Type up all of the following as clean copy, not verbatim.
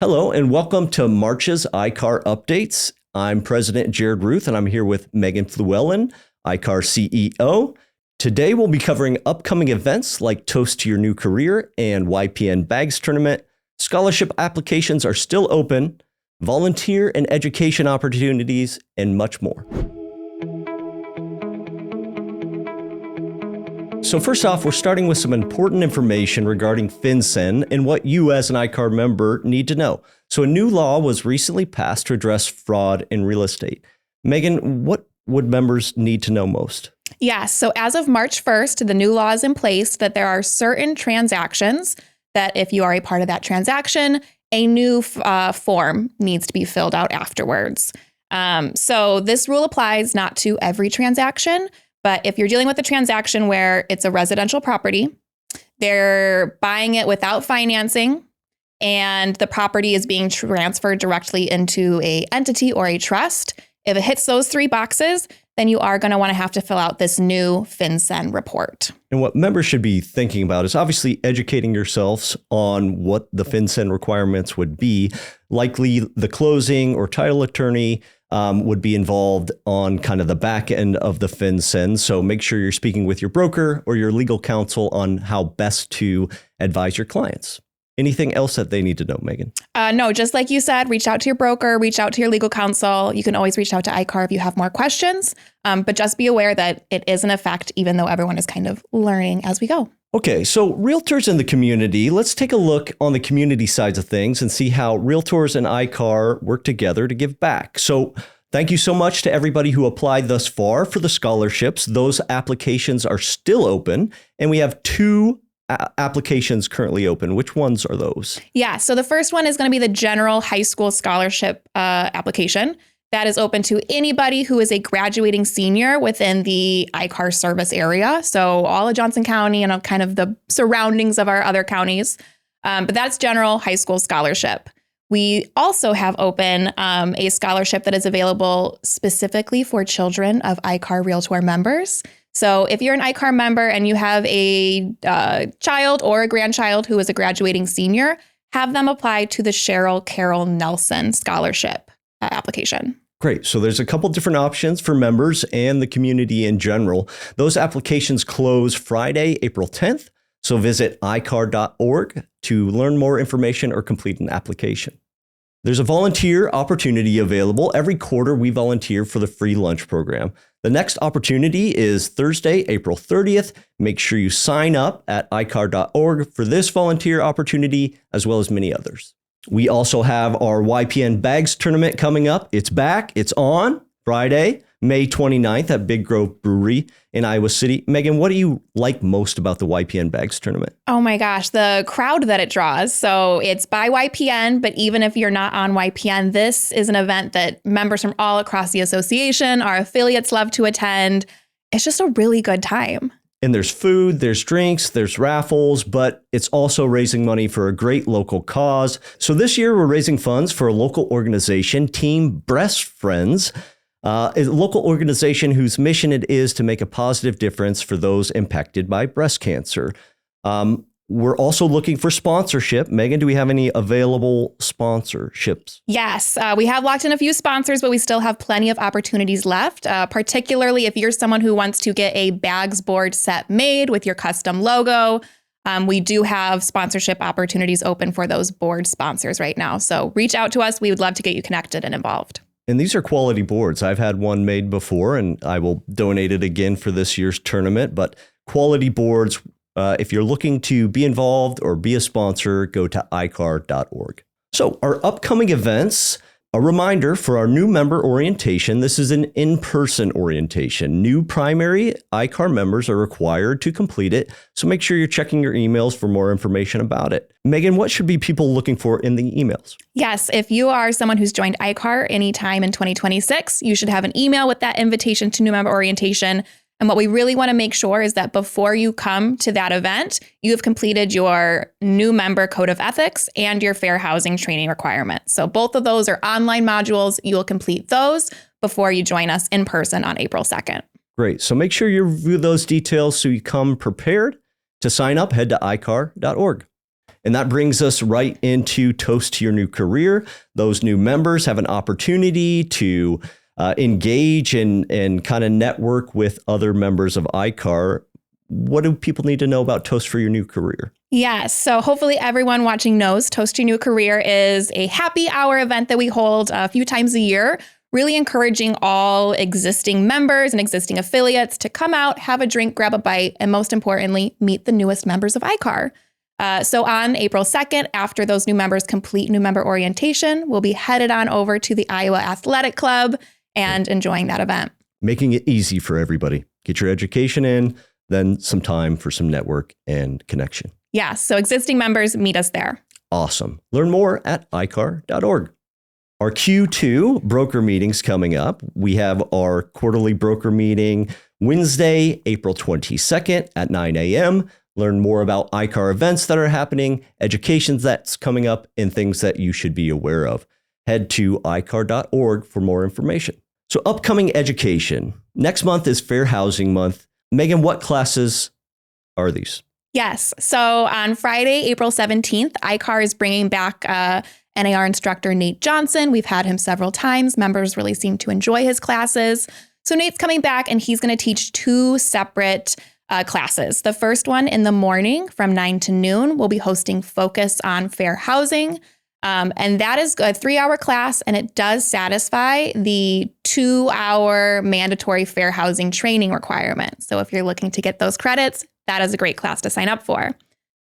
Hello, and welcome to March's ICAAR Updates. I'm President Jared Ruth, and I'm here with Megan Fluellen, ICAAR CEO. Today, we'll be covering upcoming events like Toast to Your New Career and YPN Bags Tournament. Scholarship applications are still open, volunteer and education opportunities, and much more. So first off, we're starting with some important information regarding FinCEN and what you as an ICAAR member need to know. So a new law was recently passed to address fraud in real estate. Megan, what would members need to know most? Yes. So as of March 1st, the new law is in place that there are certain transactions that if you are a part of that transaction, a new form needs to be filled out afterwards. So this rule applies not to every transaction, but if you're dealing with a transaction where it's a residential property, they're buying it without financing, and the property is being transferred directly into an entity or a trust, if it hits those three boxes, then you are going to want to have to fill out this new FinCEN report. And what members should be thinking about is obviously educating yourselves on what the FinCEN requirements would be. Likely the closing or title attorney would be involved on kind of the back end of the FinCEN. So make sure you're speaking with your broker or your legal counsel on how best to advise your clients. Anything else that they need to know, Megan? No, just like you said, reach out to your broker, reach out to your legal counsel. You can always reach out to ICAAR if you have more questions, but just be aware that it is in effect, even though everyone is kind of learning as we go. Okay, so realtors in the community, let's take a look on the community sides of things and see how realtors and ICAAR work together to give back. So thank you so much to everybody who applied thus far for the scholarships. Those applications are still open, and we have two applications currently open. Which ones are those? Yeah, so the first one is going to be the general high school scholarship application. That is open to anybody who is a graduating senior within the ICAAR service area. So all of Johnson County and kind of the surroundings of our other counties. But that's general high school scholarship. We also have open a scholarship that is available specifically for children of ICAAR Realtor members. So if you're an ICAAR member and you have a child or a grandchild who is a graduating senior, have them apply to the Cheryl Carroll Nelson scholarship application. Great. So there's a couple different options for members and the community in general. Those applications close Friday, April 10th. So visit icaar.org to learn more information or complete an application. There's a volunteer opportunity available. Every quarter, we volunteer for the free lunch program. The next opportunity is Thursday, April 30th. Make sure you sign up at icaar.org for this volunteer opportunity, as well as many others. We also have our YPN Bags Tournament coming up. It's back. It's on Friday, May 29th at Big Grove Brewery in Iowa City. Megan, what do you like most about the YPN Bags Tournament? Oh my gosh, the crowd that it draws. So it's by YPN, but even if you're not on YPN, this is an event that members from all across the association, our affiliates love to attend. It's just a really good time. And there's food, there's drinks, there's raffles, but it's also raising money for a great local cause. So this year we're raising funds for a local organization, Team Breast Friends, a local organization whose mission it is to make a positive difference for those impacted by breast cancer. We're also looking for sponsorship. Megan, do we have any available sponsorships? Yes, we have locked in a few sponsors, but we still have plenty of opportunities left, particularly if you're someone who wants to get a bags board set made with your custom logo. We do have sponsorship opportunities open for those board sponsors right now. So reach out to us. We would love to get you connected and involved. And these are quality boards. I've had one made before, and I will donate it again for this year's tournament. But quality boards, if you're looking to be involved or be a sponsor, go to icaar.org. So our upcoming events, a reminder for our new member orientation. This is an in-person orientation. New primary ICAAR members are required to complete it. So make sure you're checking your emails for more information about it. Megan, what should be people looking for in the emails? Yes, if you are someone who's joined ICAAR anytime in 2026, you should have an email with that invitation to new member orientation. And what we really want to make sure is that before you come to that event, you have completed your new member code of ethics and your fair housing training requirements. So both of those are online modules. You will complete those before you join us in person on April 2nd. Great. So make sure you review those details so you come prepared. To sign up, head to icaar.org. And that brings us right into Toast to Your New Career. Those new members have an opportunity to engage and kind of network with other members of ICAAR. What do people need to know about Toast for Your New Career? Yes. So hopefully everyone watching knows Toast Your New Career is a happy hour event that we hold a few times a year, really encouraging all existing members and existing affiliates to come out, have a drink, grab a bite, and most importantly, meet the newest members of ICAAR. So on April 2nd, after those new members complete new member orientation, we'll be headed on over to the Iowa Athletic Club and enjoying that event. Making it easy for everybody. Get your education in, then some time for some network and connection. Yeah, so existing members, meet us there. Awesome. Learn more at icaar.org. Our Q2 broker meetings coming up. We have our quarterly broker meeting Wednesday, April 22nd at 9 a.m. Learn more about ICAAR events that are happening, education that's coming up, and things that you should be aware of. Head to icaar.org for more information. So upcoming education. Next month is Fair Housing Month. Megan, what classes are these? Yes. So on Friday, April 17th, ICAAR is bringing back NAR instructor Nate Johnson. We've had him several times. Members really seem to enjoy his classes. So Nate's coming back and he's going to teach two separate classes. The first one in the morning from 9 to noon, we'll be hosting Focus on Fair Housing. And that is a 3-hour class, and it does satisfy the 2-hour mandatory fair housing training requirement. So if you're looking to get those credits, that is a great class to sign up for.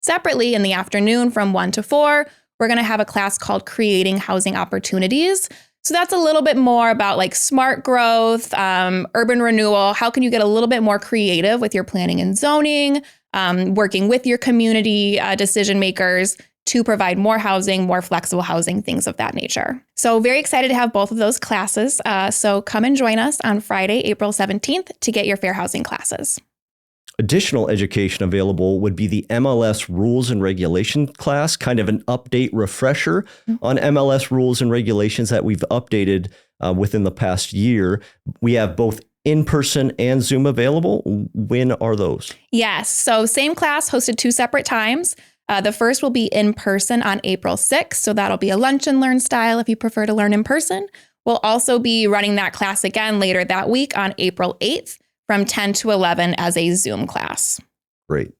Separately, in the afternoon from 1 to 4, we're going to have a class called Creating Housing Opportunities. So that's a little bit more about like smart growth, urban renewal. How can you get a little bit more creative with your planning and zoning, working with your community decision makers to provide more housing, more flexible housing, things of that nature. So very excited to have both of those classes. So come and join us on Friday, April 17th to get your fair housing classes. Additional education available would be the MLS Rules and Regulation class, kind of an update refresher on MLS rules and regulations that we've updated within the past year. We have both in-person and Zoom available. When are those? Yes. So same class hosted 2 separate times. The first will be in person on April 6th. So that'll be a lunch and learn style if you prefer to learn in person. We'll also be running that class again later that week on April 8th from 10 to 11 as a Zoom class. Great.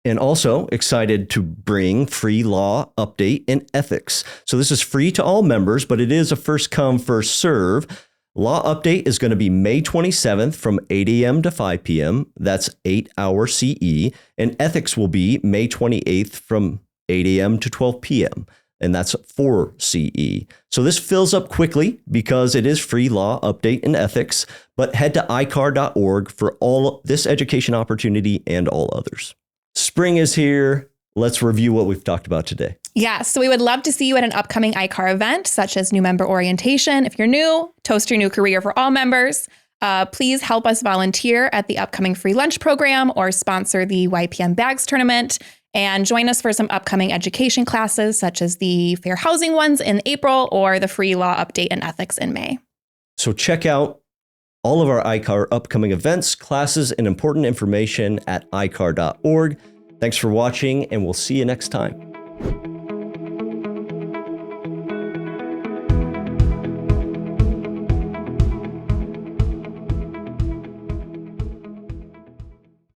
And also excited to bring free law update and ethics. So this is free to all members, but it is a first come, first serve. Law update is going to be May 27th from 8 a.m. to 5 p.m. That's 8-hour CE. And ethics will be May 28th from 8 a.m. to 12 p.m. And that's 4 CE. So this fills up quickly because it is free law update and ethics. But head to icaar.org for all this education opportunity and all others. Spring is here. Let's review what we've talked about today. Yeah, so we would love to see you at an upcoming ICAAR event, such as new member orientation. If you're new, Toast Your New Career for all members. Please help us volunteer at the upcoming free lunch program or sponsor the YPN Bags Tournament and join us for some upcoming education classes, such as the fair housing ones in April or the free law update and ethics in May. So check out all of our ICAAR upcoming events, classes, and important information at icaar.org. Thanks for watching, and we'll see you next time.